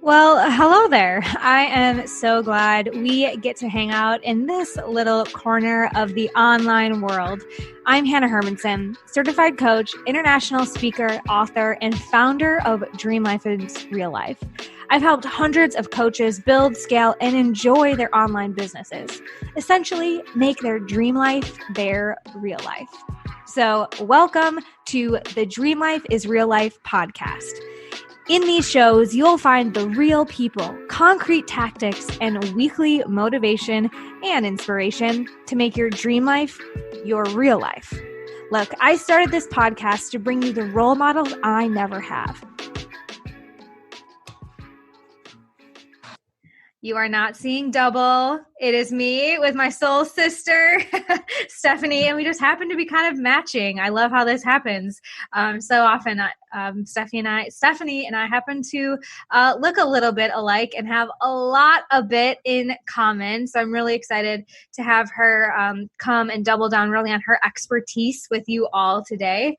Well, hello there. I am so glad we get to hang out in this little corner of the online world. I'm Hanna Hermanson, certified coach, international speaker, author, and founder of Dream Life is Real Life. I've helped hundreds of coaches build, scale, and enjoy their online businesses, essentially make their dream life their real life. So welcome to the Dream Life is Real Life podcast. In these shows, you'll find the real people, concrete tactics, and weekly motivation and inspiration to make your dream life your real life. Look, I started this podcast to bring you the role models I never have. You are not seeing double. It is me with my soul sister, Stephanie, and we just happen to be kind of matching. I love how this happens. So often, Stephanie and I happen to look a little bit alike and have a lot of it in common. So I'm really excited to have her come and double down really on her expertise with you all today.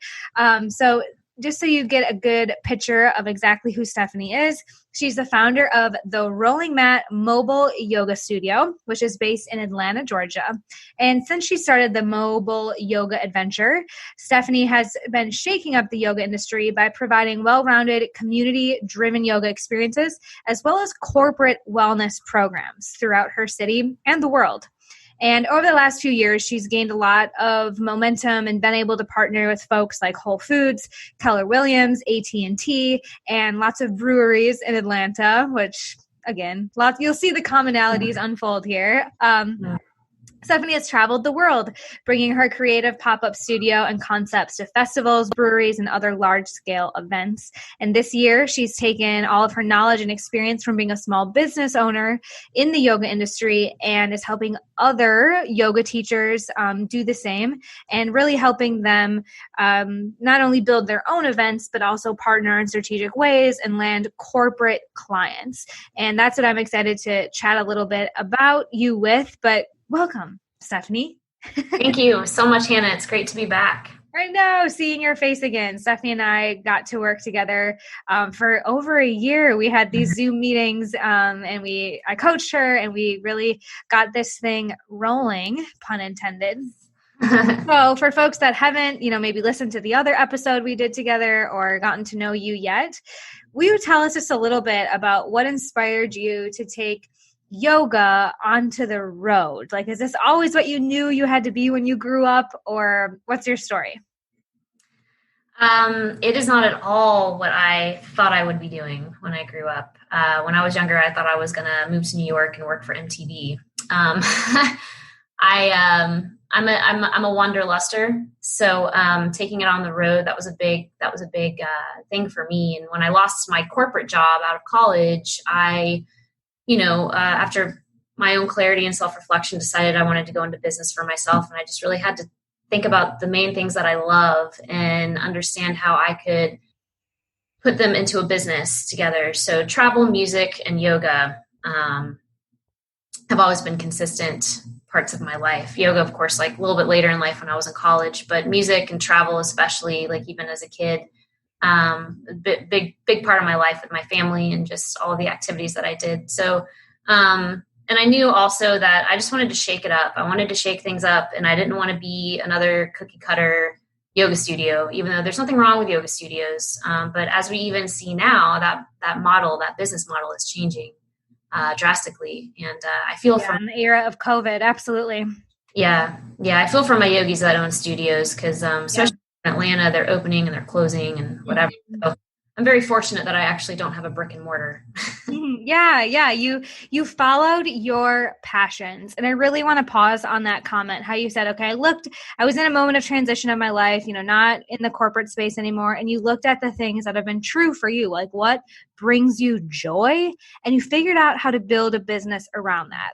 So just so you get a good picture of exactly who Stephanie is, she's the founder of the Rolling Mat Mobile Yoga Studio, which is based in Atlanta, Georgia. And since she started the mobile yoga adventure, Stephanie has been shaking up the yoga industry by providing well-rounded, community-driven yoga experiences, as well as corporate wellness programs throughout her city and the world. And over the last few years, she's gained a lot of momentum and been able to partner with folks like Whole Foods, Keller Williams, AT&T, and lots of breweries in Atlanta, which, again, you'll see the commonalities unfold here. Stephanie has traveled the world, bringing her creative pop-up studio and concepts to festivals, breweries, and other large-scale events. And this year, she's taken all of her knowledge and experience from being a small business owner in the yoga industry and is helping other yoga teachers do the same and really helping them not only build their own events, but also partner in strategic ways and land corporate clients. And that's what I'm excited to chat a little bit about you with, but welcome, Stephanie. Thank you so much, Hannah. It's great to be back. I know, seeing your face again. Stephanie and I got to work together for over a year. We had these Zoom meetings and I coached her and we really got this thing rolling, pun intended. So for folks that haven't, maybe listened to the other episode we did together or gotten to know you yet, will you tell us just a little bit about what inspired you to take yoga onto the road? Like, is this always what you knew you had to be when you grew up, or what's your story? It is not at all what I thought I would be doing when I grew up. When I was younger, I thought I was going to move to New York and work for MTV. I'm a wanderluster, so taking it on the road, that was a big thing for me. And when I lost my corporate job out of college, after my own clarity and self-reflection, decided I wanted to go into business for myself. And I just really had to think about the main things that I love and understand how I could put them into a business together. So travel, music, and yoga have always been consistent parts of my life. Yoga, of course, like a little bit later in life when I was in college, but music and travel, especially like even as a kid, big part of my life with my family and just all of the activities that I did. So, and I knew also that I just wanted to shake it up. I wanted to shake things up, and I didn't want to be another cookie cutter yoga studio, even though there's nothing wrong with yoga studios. But as we even see now, that business model is changing drastically. And I feel from the era of COVID, absolutely. Yeah. I feel for my yogis that own studios because especially in Atlanta, they're opening and they're closing and whatever. So I'm very fortunate that I actually don't have a brick and mortar. Yeah. You followed your passions. And I really want to pause on that comment, how you said, okay, I was in a moment of transition of my life, not in the corporate space anymore. And you looked at the things that have been true for you, like what brings you joy, and you figured out how to build a business around that.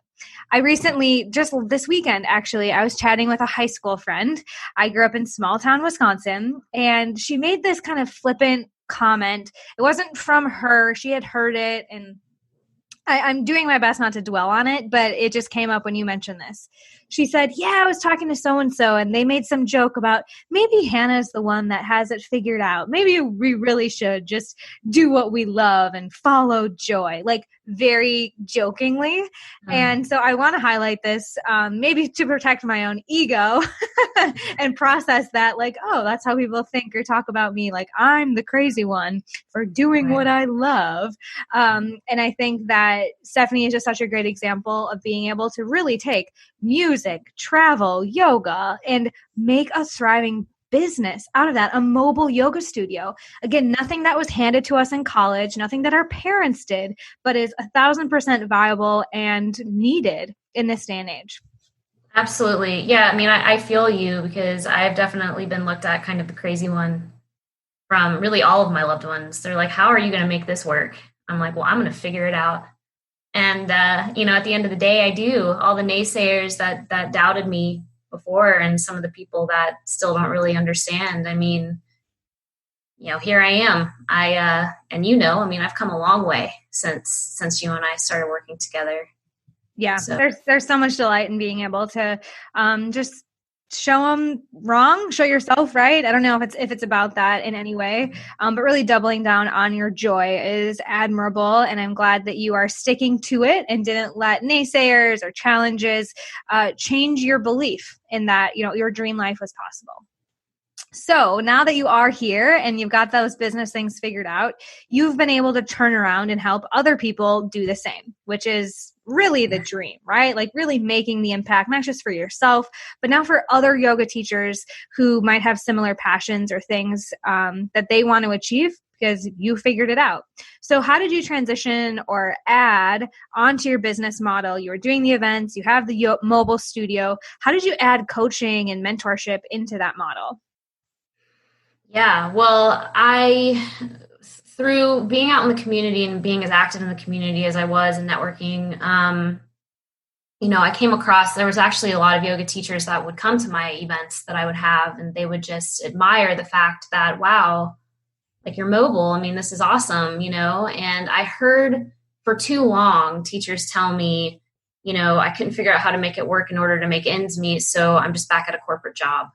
I recently, just this weekend, actually, I was chatting with a high school friend. I grew up in small town Wisconsin, and she made this kind of flippant comment. It wasn't from her. She had heard it, and I'm doing my best not to dwell on it, but it just came up when you mentioned this. she said, yeah, I was talking to so-and-so and they made some joke about maybe Hannah's the one that has it figured out. Maybe we really should just do what we love and follow joy, like very jokingly. And so I want to highlight this, maybe to protect my own ego and process that, like, oh, that's how people think or talk about me. Like I'm the crazy one for doing what I love. And I think that Stephanie is just such a great example of being able to really take music, travel, yoga, and make a thriving business out of that, a mobile yoga studio. Again, nothing that was handed to us in college, nothing that our parents did, but is 1,000% viable and needed in this day and age. Absolutely. Yeah. I mean, I feel you because I've definitely been looked at kind of the crazy one from really all of my loved ones. They're like, how are you going to make this work? I'm like, well, I'm going to figure it out. And, at the end of the day, I do. All the naysayers that doubted me before and some of the people that still don't really understand. I mean, here I am. I've come a long way since you and I started working together. Yeah, so there's so much delight in being able to just show them wrong, show yourself right. I don't know if it's about that in any way, but really doubling down on your joy is admirable, and I'm glad that you are sticking to it and didn't let naysayers or challenges change your belief in that your dream life was possible. So now that you are here and you've got those business things figured out, you've been able to turn around and help other people do the same, which is really the dream, right? Like really making the impact, not just for yourself, but now for other yoga teachers who might have similar passions or things that they want to achieve because you figured it out. So how did you transition or add onto your business model? You were doing the events, you have the mobile studio. How did you add coaching and mentorship into that model? Yeah, well, through being out in the community and being as active in the community as I was and networking, I came across, there was actually a lot of yoga teachers that would come to my events that I would have, and they would just admire the fact that, wow, like you're mobile. I mean, this is awesome, and I heard for too long teachers tell me, I couldn't figure out how to make it work in order to make ends meet. So I'm just back at a corporate job.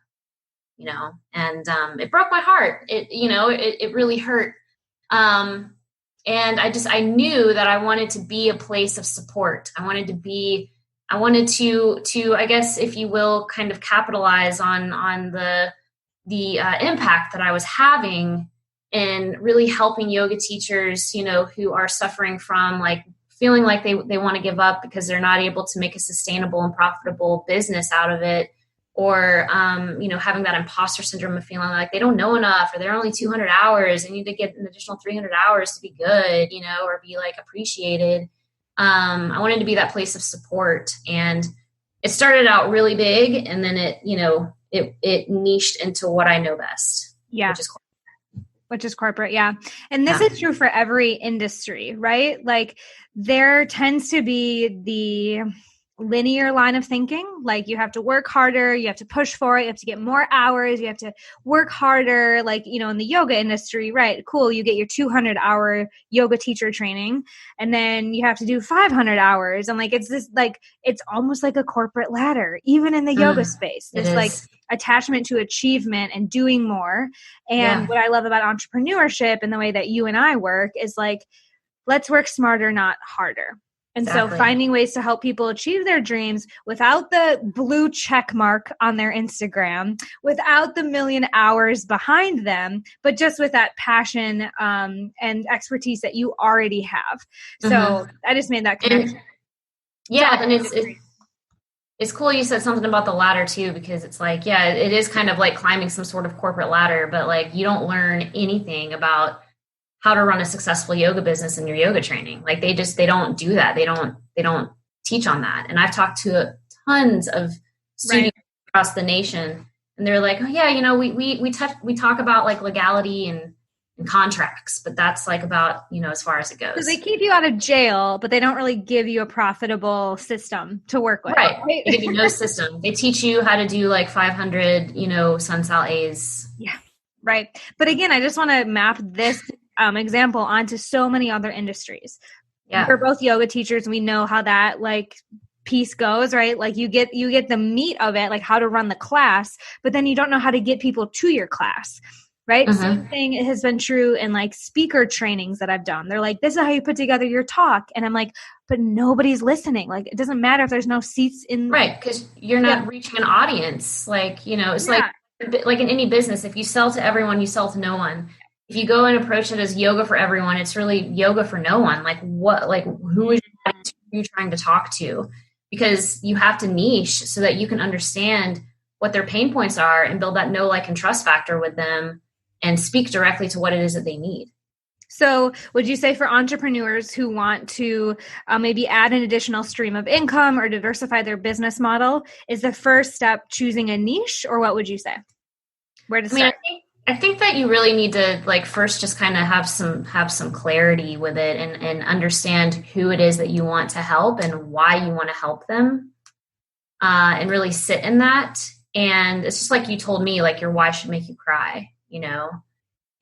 And it broke my heart. It really hurt. And I knew that I wanted to be a place of support. I wanted to, I guess, if you will, kind of capitalize on the impact that I was having in really helping yoga teachers, who are suffering from like feeling like they want to give up because they're not able to make a sustainable and profitable business out of it. Or, having that imposter syndrome of feeling like they don't know enough, or they're only 200 hours and need to get an additional 300 hours to be good, or be like appreciated. I wanted to be that place of support, and it started out really big, and then it niched into what I know best. Yeah. Which is corporate. Yeah. And this is true for every industry, right? Like there tends to be the linear line of thinking, like you have to work harder, you have to push for it, you have to get more hours, you have to work harder, like, in the yoga industry, right? Cool. You get your 200-hour yoga teacher training, and then you have to do 500 hours. And like, it's this, like, it's almost like a corporate ladder, even in the yoga space, this like attachment to achievement and doing more. And what I love about entrepreneurship and the way that you and I work is like, let's work smarter, not harder. And so finding ways to help people achieve their dreams without the blue check mark on their Instagram, without the million hours behind them, but just with that passion and expertise that you already have. So I just made that connection. And it's cool you said something about the ladder too, because it's like, it is kind of like climbing some sort of corporate ladder, but like you don't learn anything about how to run a successful yoga business in your yoga training. Like they don't do that. They don't teach on that. And I've talked to tons of students across the nation, and they're like, oh yeah, we talk about like legality and contracts, but that's like about, as far as it goes. So they keep you out of jail, but they don't really give you a profitable system to work with. Right. They give you no system. They teach you how to do like 500, sun sal A's. Yeah. Right. But again, I just want to map this example onto so many other industries. Yeah. We're both yoga teachers, and we know how that like piece goes, right? Like you get the meat of it, like how to run the class, but then you don't know how to get people to your class. Right. Mm-hmm. Same thing has been true in like speaker trainings that I've done. They're like, this is how you put together your talk. And I'm like, but nobody's listening. Like, it doesn't matter if there's no seats in. Right. Because you're not reaching an audience. Like, it's like in any business, if you sell to everyone, you sell to no one. If you go and approach it as yoga for everyone, it's really yoga for no one. Like who is you trying to talk to? Because you have to niche so that you can understand what their pain points are and build that know, like, and trust factor with them and speak directly to what it is that they need. So would you say for entrepreneurs who want to maybe add an additional stream of income or diversify their business model, is the first step choosing a niche, or what would you say? Where to start? I think that you really need to like first just kind of have some clarity with it and understand who it is that you want to help and why you want to help them, and really sit in that. And it's just like you told me, like your why should make you cry,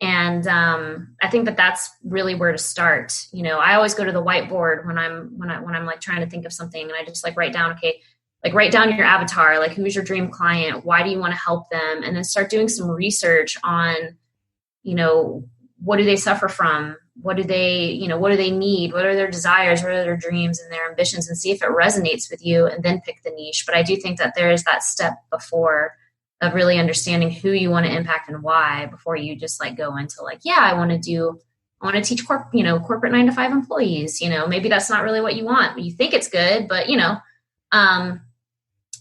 And I think that that's really where to start. I always go to the whiteboard when I'm like trying to think of something, and I just like write down your avatar, like who's your dream client, why do you want to help them, and then start doing some research on, what do they suffer from, what do they need, what are their desires, what are their dreams and their ambitions, and see if it resonates with you, and then pick the niche. But I do think that there is that step before of really understanding who you want to impact and why before you just like go into like, I want to teach corporate 9-to-5 employees, maybe that's not really what you want. You think it's good, but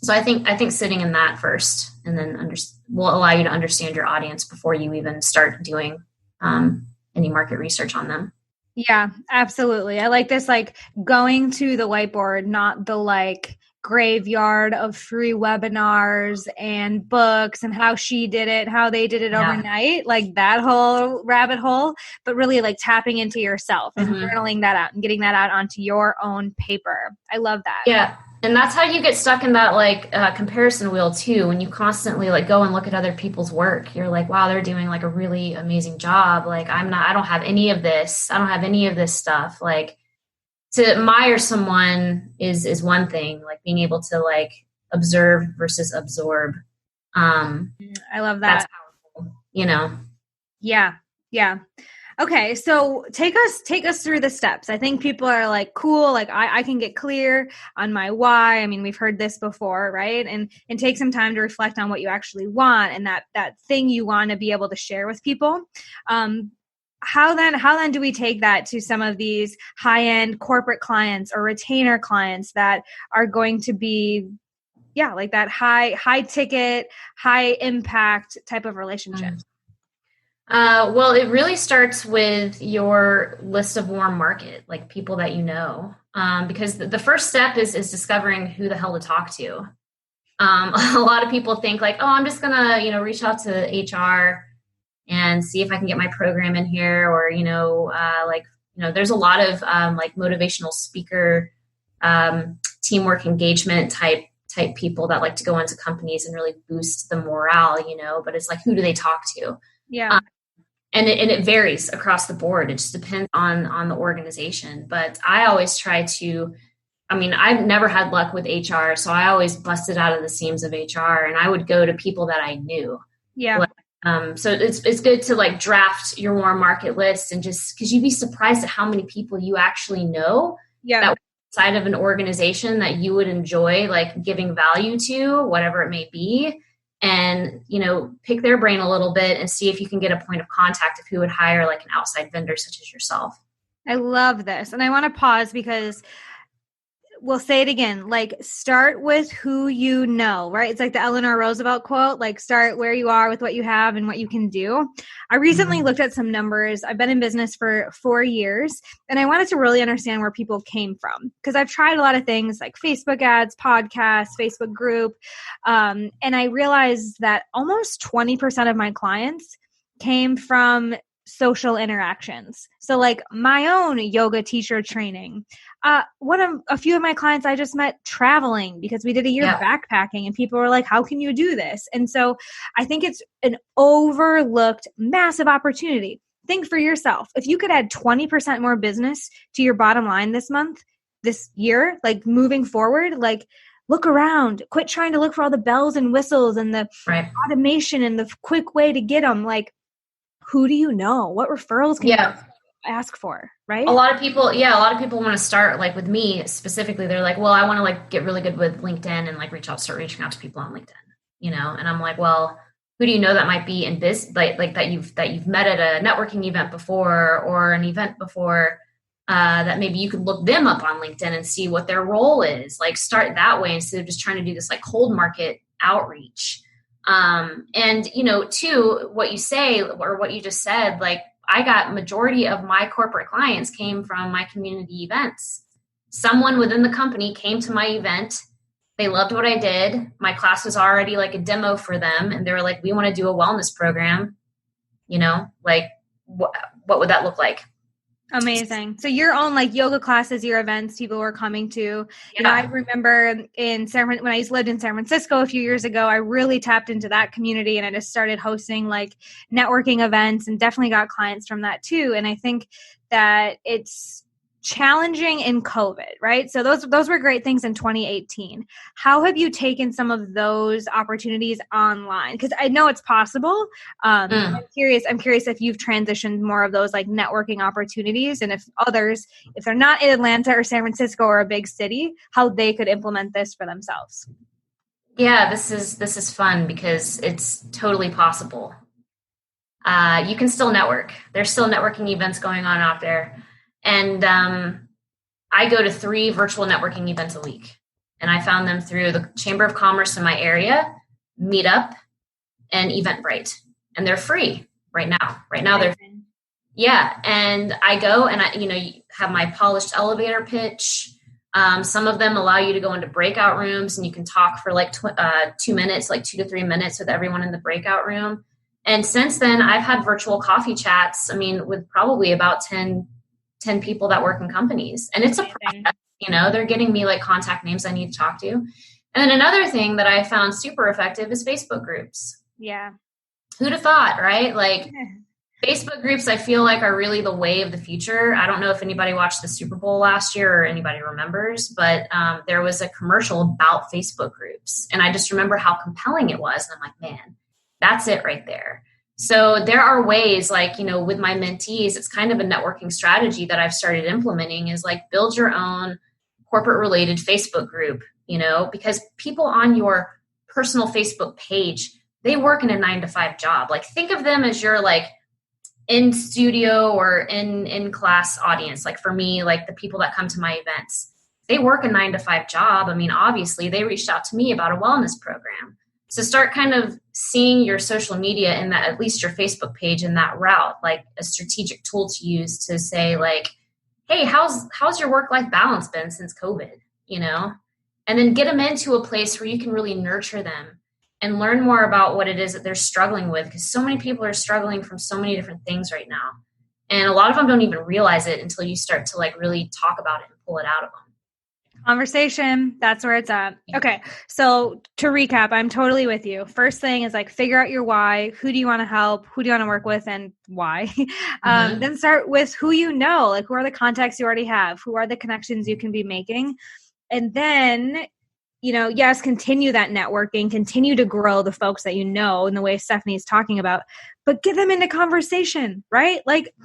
so I think sitting in that first and then will allow you to understand your audience before you even start doing any market research on them. Yeah, absolutely. I like this, like going to the whiteboard, not the like graveyard of free webinars and books and how she did it, how they did it overnight, like that whole rabbit hole, but really like tapping into yourself and journaling that out and getting that out onto your own paper. I love that. Yeah. And that's how you get stuck in that like comparison wheel too. When you constantly like go and look at other people's work, you're like, wow, they're doing like a really amazing job. Like I don't have any of this. I don't have any of this stuff. Like to admire someone is one thing, like being able to like observe versus absorb. I love that. That's powerful, Yeah. Yeah. Okay. So take us through the steps. I think people are like, cool. Like I can get clear on my why. I mean, we've heard this before, right? And take some time to reflect on what you actually want and that thing you want to be able to share with people. How then do we take that to some of these high-end corporate clients or retainer clients that are going to be, like that high ticket, high impact type of relationship? Well, it really starts with your list of warm market, like people that because the first step is discovering who the hell to talk to. A lot of people think like, oh, I'm just gonna, reach out to HR and see if I can get my program in here, or there's a lot of like motivational speaker, teamwork engagement type people that like to go into companies and really boost the morale, but it's like, who do they talk to? Yeah. And it varies across the board. It just depends on the organization. But I always try to, I've never had luck with HR, so I always busted out of the seams of HR, and I would go to people that I knew. Yeah. So it's good to like draft your warm market list, and just because you'd be surprised at how many people you actually know that side of an organization that you would enjoy like giving value to, whatever it may be. And, pick their brain a little bit and see if you can get a point of contact of who would hire like an outside vendor such as yourself. I love this. And I want to pause because we'll say it again, like start with who you know, right? It's like the Eleanor Roosevelt quote, like start where you are with what you have and what you can do. I recently looked at some numbers. I've been in business for 4 years, and I wanted to really understand where people came from, because I've tried a lot of things like Facebook ads, podcasts, Facebook group. And I realized that almost 20% of my clients came from social interactions. So like my own yoga teacher training. A few of my clients I just met traveling because we did a year backpacking, and people were like, how can you do this? And so I think it's an overlooked massive opportunity. Think for yourself. If you could add 20% more business to your bottom line this month, this year, like moving forward, like look around, quit trying to look for all the bells and whistles and the automation and the quick way to get them. Like, who do you know? What referrals can you ask for? Right. A lot of people want to start like with me specifically. They're like, well, I want to like get really good with LinkedIn and like start reaching out to people on LinkedIn, you know? And I'm like, well, who do you know that might be in business, like that you've met at a networking event before or an event before, that maybe you could look them up on LinkedIn and see what their role is. Like start that way instead of just trying to do this like cold market outreach. And you know, too, what you say or what you just said, like I got majority of my corporate clients came from my community events. Someone within the company came to my event. They loved what I did. My class was already like a demo for them. And they were like, we want to do a wellness program, you know, like what would that look like? Amazing. So your own like yoga classes, your events, people were coming to, you know, I remember when I lived in San Francisco a few years ago, I really tapped into that community and I just started hosting like networking events and definitely got clients from that too. And I think that it's challenging in COVID, right? So those were great things in 2018. How have you taken some of those opportunities online? Because I know it's possible. I'm curious if you've transitioned more of those like networking opportunities, and if others, if they're not in Atlanta or San Francisco or a big city, how they could implement this for themselves. Yeah, this is fun because it's totally possible. You can still network. There's still networking events going on out there. And I go to 3 virtual networking events a week. And I found them through the Chamber of Commerce in my area, Meetup, and Eventbrite. And they're free right now. Right now they're free. Yeah. And I go and you have my polished elevator pitch. Some of them allow you to go into breakout rooms and you can talk for like 2 minutes, like 2 to 3 minutes with everyone in the breakout room. And since then I've had virtual coffee chats. I mean, with probably about 10 people that work in companies. And it's a process, they're getting me like contact names I need to talk to. And then another thing that I found super effective is Facebook groups. Yeah. Who'd have thought, right? Like Facebook groups, I feel like are really the way of the future. I don't know if anybody watched the Super Bowl last year or anybody remembers, but there was a commercial about Facebook groups. And I just remember how compelling it was. And I'm like, man, that's it right there. So there are ways like, with my mentees, it's kind of a networking strategy that I've started implementing is like build your own corporate related Facebook group, because people on your personal Facebook page, they work in a 9-to-5 job. Like think of them as your like in studio or in class audience. Like for me, like the people that come to my events, they work a 9-to-5 job. I mean, obviously they reached out to me about a wellness program. So start kind of seeing your social media in that, at least your Facebook page in that route, like a strategic tool to use to say like, hey, how's your work-life balance been since COVID, and then get them into a place where you can really nurture them and learn more about what it is that they're struggling with. Because so many people are struggling from so many different things right now. And a lot of them don't even realize it until you start to like really talk about it and pull it out of them. Conversation. That's where it's at. Okay. So to recap, I'm totally with you. First thing is like figure out your why. Who do you want to help? Who do you want to work with and why? Then start with who like who are the contacts you already have? Who are the connections you can be making? And then, yes, continue that networking, continue to grow the folks that in the way Stephanie's talking about, but get them into conversation, right? Like,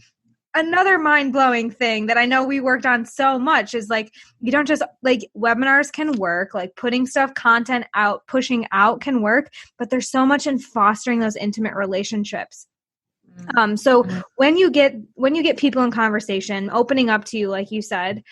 another mind-blowing thing that I know we worked on so much is like, you don't just like webinars can work, like putting content out, pushing out can work, but there's so much in fostering those intimate relationships. So when you get people in conversation, opening up to you, like you said,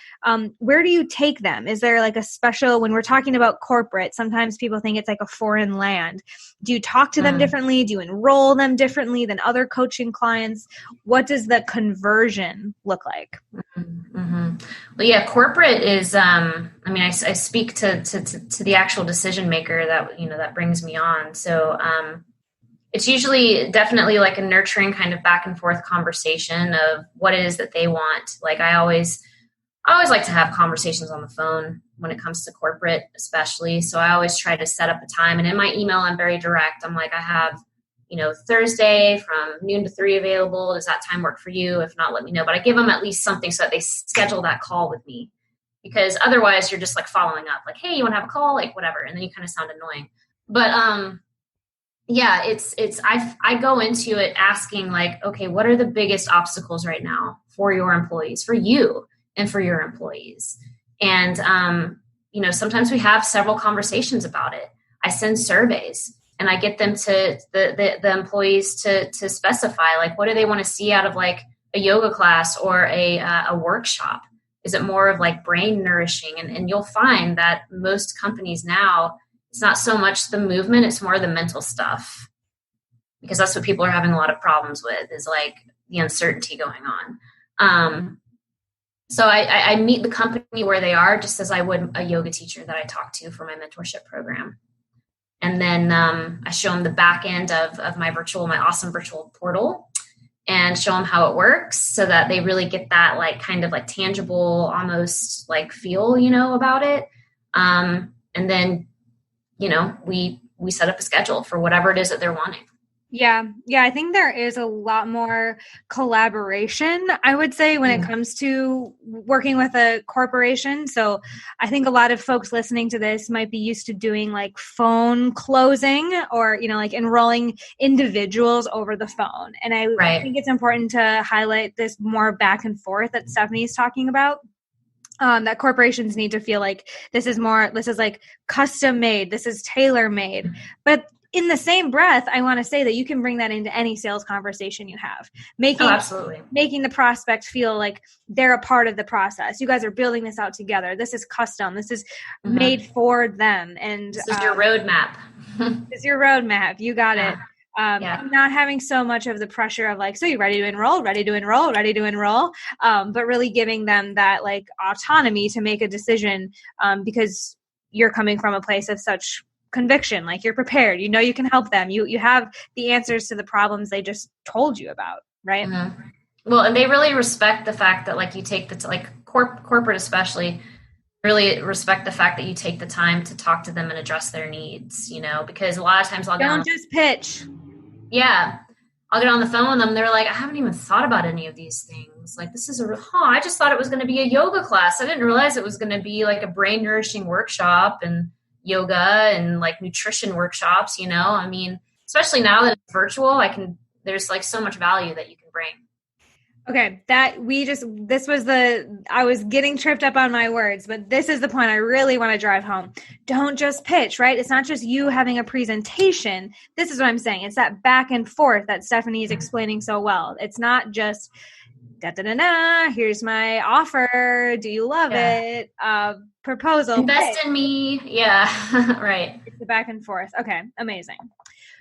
where do you take them? Is there like a special, when we're talking about corporate, sometimes people think it's like a foreign land. Do you talk to them differently? Do you enroll them differently than other coaching clients? What does the conversion look like? Mm-hmm. Well, yeah, corporate is, I speak to the actual decision maker that brings me on. So, it's usually definitely like a nurturing kind of back and forth conversation of what it is that they want. Like I always like to have conversations on the phone when it comes to corporate, especially. So I always try to set up a time. And in my email, I'm very direct. I'm like, I have, Thursday from noon to 3 available. Does that time work for you? If not, let me know. But I give them at least something so that they schedule that call with me. because otherwise you're just like following up like, hey, you want to have a call? Like whatever. And then you kind of sound annoying. But yeah, I go into it asking like, okay, what are the biggest obstacles right now for your employees, for you and for your employees? And, sometimes we have several conversations about it. I send surveys and I get them to the employees to specify like, what do they want to see out of like a yoga class or a workshop? Is it more of like brain nourishing? And you'll find that most companies now, it's not so much the movement, it's more the mental stuff, because that's what people are having a lot of problems with, is like the uncertainty going on. So I meet the company where they are, just as I would a yoga teacher that I talk to for my mentorship program. And then I show them the back end of my awesome virtual portal, and show them how it works so that they really get that like kind of like tangible, almost like feel, about it. And then, we set up a schedule for whatever it is that they're wanting. Yeah. I think there is a lot more collaboration, I would say, when it comes to working with a corporation. So I think a lot of folks listening to this might be used to doing like phone closing or, like enrolling individuals over the phone. And I think it's important to highlight this more back and forth that Stephanie's talking about. That corporations need to feel like this is like custom made, this is tailor made. But in the same breath, I want to say that you can bring that into any sales conversation you have, making the prospect feel like they're a part of the process. You guys are building this out together. This is custom. This is made for them. And this is your roadmap. It's your roadmap. You got it. Not having so much of the pressure of like, so you ready to enroll, but really giving them that like autonomy to make a decision, because you're coming from a place of such conviction, like you're prepared, you can help them. You have the answers to the problems they just told you about, right? Mm-hmm. Well, and they really respect the fact that like you take corporate especially really respect the fact that you take the time to talk to them and address their needs, because a lot of times don't just pitch. Yeah. I'll get on the phone with them. They're like, I haven't even thought about any of these things. Like, this is I just thought it was going to be a yoga class. I didn't realize it was going to be like a brain nourishing workshop and yoga and like nutrition workshops, I mean, especially now that it's virtual, there's like so much value that you can bring. Okay. I was getting tripped up on my words, but this is the point I really want to drive home. Don't just pitch, right? It's not just you having a presentation. This is what I'm saying. It's that back and forth that Stephanie is explaining so well. It's not just here's my offer. Do you love it? Proposal. Invest in me. Yeah. Right. It's the back and forth. Okay. Amazing.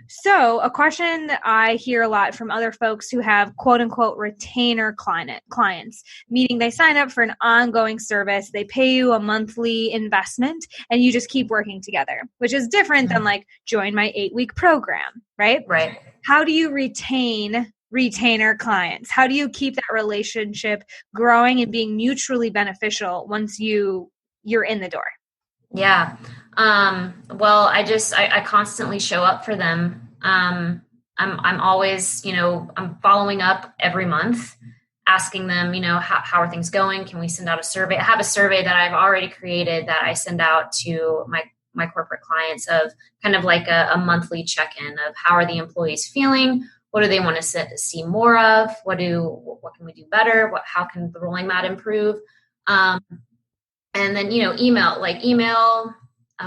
So a question I hear a lot from other folks who have quote unquote retainer clients, meaning they sign up for an ongoing service, they pay you a monthly investment and you just keep working together, which is different than like join my 8-week program, right? Right. How do you retain retainer clients? How do you keep that relationship growing and being mutually beneficial once you're in the door? Yeah. Well, I constantly show up for them. I'm always, I'm following up every month, asking them, how are things going? Can we send out a survey? I have a survey that I've already created that I send out to my corporate clients of kind of like a monthly check-in of how are the employees feeling? What do they want to see more of? What can we do better? How can the rolling mat improve? And then, email,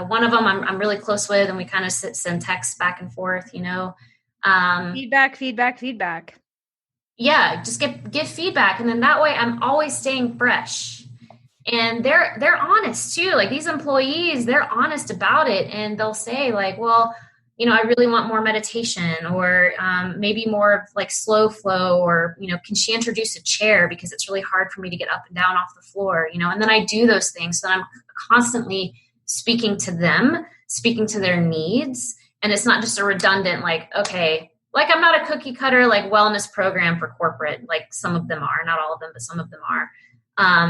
one of them I'm really close with, and we kind of send texts back and forth, Feedback. Yeah. Just give feedback. And then that way I'm always staying fresh, and they're honest too. Like these employees, they're honest about it. And they'll say like, well, I really want more meditation, or maybe more of like slow flow, or, can she introduce a chair because it's really hard for me to get up and down off the floor, and then I do those things. So I'm constantly speaking to them, speaking to their needs. And it's not just a redundant, like, okay, like I'm not a cookie cutter, like wellness program for corporate. Like some of them are, not all of them, but some of them are.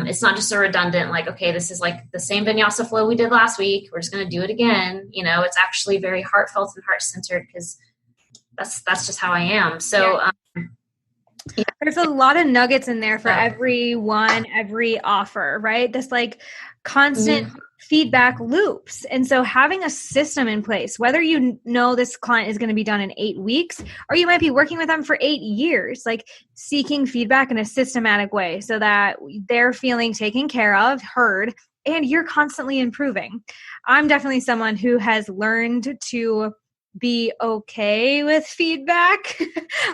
It's not just a redundant, like, okay, this is like the same vinyasa flow we did last week. We're just going to do it again. It's actually very heartfelt and heart-centered, because that's just how I am. So, There's a lot of nuggets in there for everyone, every offer, right? This like constant feedback loops. And so having a system in place, whether you know this client is going to be done in 8 weeks, or you might be working with them for 8 years, like seeking feedback in a systematic way so that they're feeling taken care of, heard, and you're constantly improving. I'm definitely someone who has learned to be okay with feedback.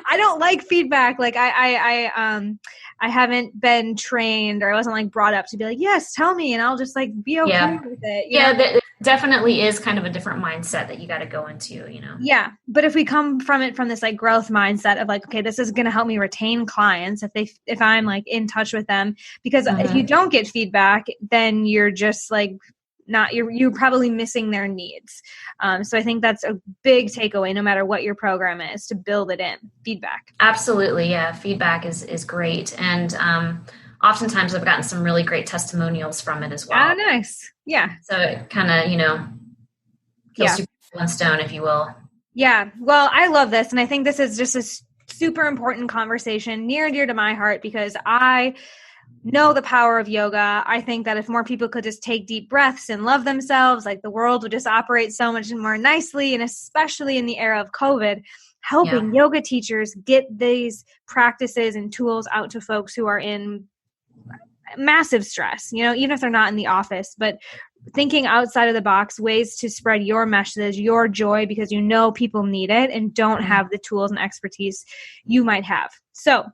I don't like feedback. Like I haven't been trained, or I wasn't like brought up to be like, yes, tell me, and I'll just like be okay with it. You know? That definitely is kind of a different mindset that you got to go into, you know? Yeah. But if we come from it from this like growth mindset of like, okay, this is going to help me retain clients if I'm like in touch with them, because if you don't get feedback, then you're just like, you're probably missing their needs. So I think that's a big takeaway, no matter what your program is, to build it in feedback. Absolutely. Yeah. Feedback is great. And, oftentimes I've gotten some really great testimonials from it as well. Oh, nice. Yeah. So it kind of, kills two birds with one stone, if you will. Yeah. Well, I love this. And I think this is just a super important conversation near and dear to my heart, because I know the power of yoga. I think that if more people could just take deep breaths and love themselves, like the world would just operate so much more nicely. And especially in the era of COVID, helping yoga teachers get these practices and tools out to folks who are in massive stress, even if they're not in the office, but thinking outside of the box, ways to spread your message, your joy, because people need it and don't have the tools and expertise you might have. So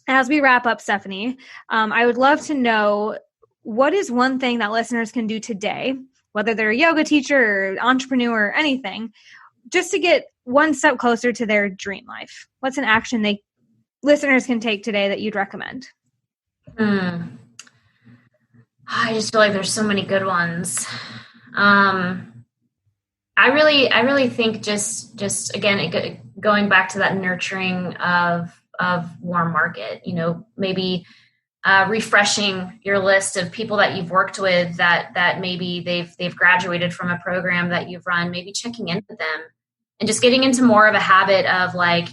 as we wrap up, Stephanie, I would love to know, what is one thing that listeners can do today, whether they're a yoga teacher or entrepreneur or anything, just to get one step closer to their dream life? What's an action listeners can take today that you'd recommend? I just feel like there's so many good ones. I really think just again, going back to that nurturing of warm market, maybe refreshing your list of people that you've worked with that maybe they've graduated from a program that you've run, maybe checking in with them and just getting into more of a habit of like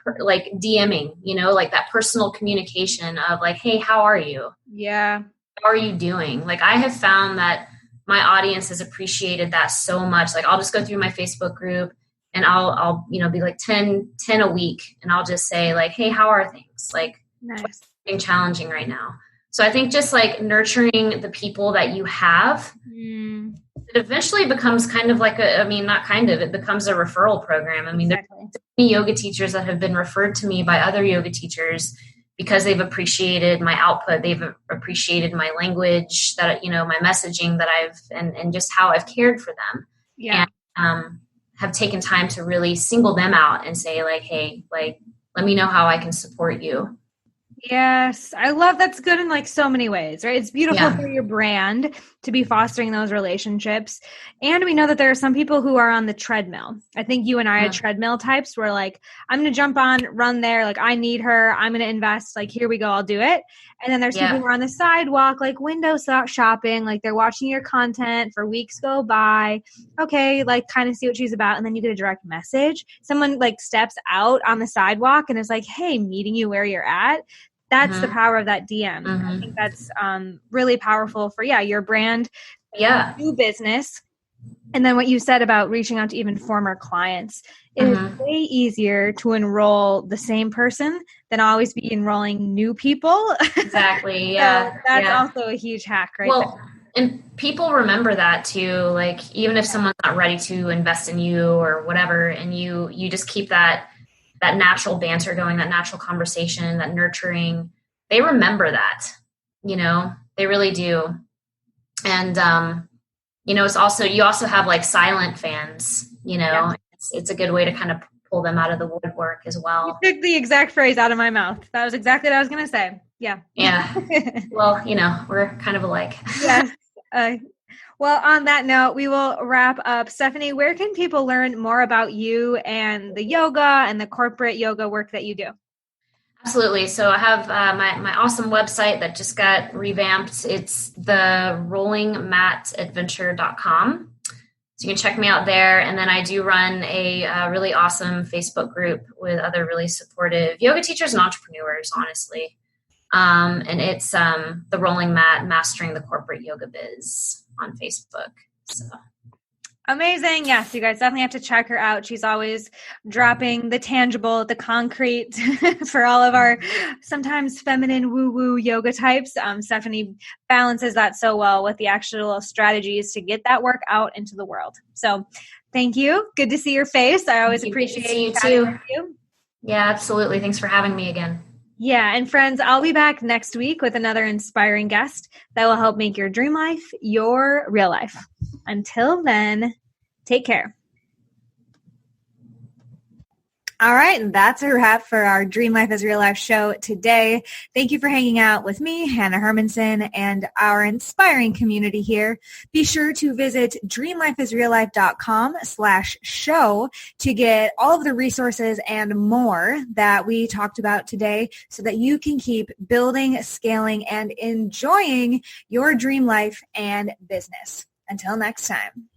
DMing, like that personal communication of like, hey, how are you? Yeah. How are you doing? Like, I have found that my audience has appreciated that so much. Like, I'll just go through my Facebook group and I'll be like 10 a week. And I'll just say like, hey, how are things? Like, nice. What's being challenging right now? So I think just like nurturing the people that you have, it eventually becomes kind of like it becomes a referral program. I mean, exactly. There's so many yoga teachers that have been referred to me by other yoga teachers because they've appreciated my output. They've appreciated my language, that, my messaging that and just how I've cared for them. Yeah. And, have taken time to really single them out and say like, hey, like, let me know how I can support you. Yes. I love that's good in like so many ways, right? It's beautiful for your brand to be fostering those relationships. And we know that there are some people who are on the treadmill. I think you and I are treadmill types where like, I'm going to jump on, run there. Like, I need her. I'm going to invest. Like, here we go. I'll do it. And then there's people who are on the sidewalk, like window shopping, like they're watching your content for weeks go by. Okay. Like kind of see what she's about. And then you get a direct message. Someone like steps out on the sidewalk and is like, hey, meeting you where you're at. That's the power of that DM. I think that's really powerful for, your brand, new business. And then what you said about reaching out to even former clients, it is way easier to enroll the same person than always be enrolling new people. Exactly. Yeah. So that's also a huge hack, right? Well, and people remember that too. Like, even if someone's not ready to invest in you or whatever, and you just keep that natural banter going, that natural conversation, that nurturing, they remember that, they really do. And, it's also, you also have like silent fans, it's a good way to kind of pull them out of the woodwork as well. You took the exact phrase out of my mouth. That was exactly what I was going to say. Yeah. Yeah. Well, we're kind of alike. Yes. Well, on that note, we will wrap up. Stephanie, where can people learn more about you and the yoga and the corporate yoga work that you do? Absolutely. So I have my awesome website that just got revamped. It's the rollingmatadventure.com. So you can check me out there. And then I do run a really awesome Facebook group with other really supportive yoga teachers and entrepreneurs, honestly. And it's the Rolling Mat Mastering the Corporate Yoga Biz on Facebook. So. Amazing. Yes, you guys definitely have to check her out. She's always dropping the tangible, the concrete for all of our sometimes feminine woo-woo yoga types. Stephanie balances that so well with the actual strategies to get that work out into the world. So thank you. Good to see your face. I always appreciate you chatting too. with you. Yeah, absolutely. Thanks for having me again. Yeah. And friends, I'll be back next week with another inspiring guest that will help make your dream life your real life. Until then, take care. All right, and that's a wrap for our Dream Life is Real Life show today. Thank you for hanging out with me, Hanna Hermanson, and our inspiring community here. Be sure to visit dreamlifeisreallife.com/show to get all of the resources and more that we talked about today so that you can keep building, scaling, and enjoying your dream life and business. Until next time.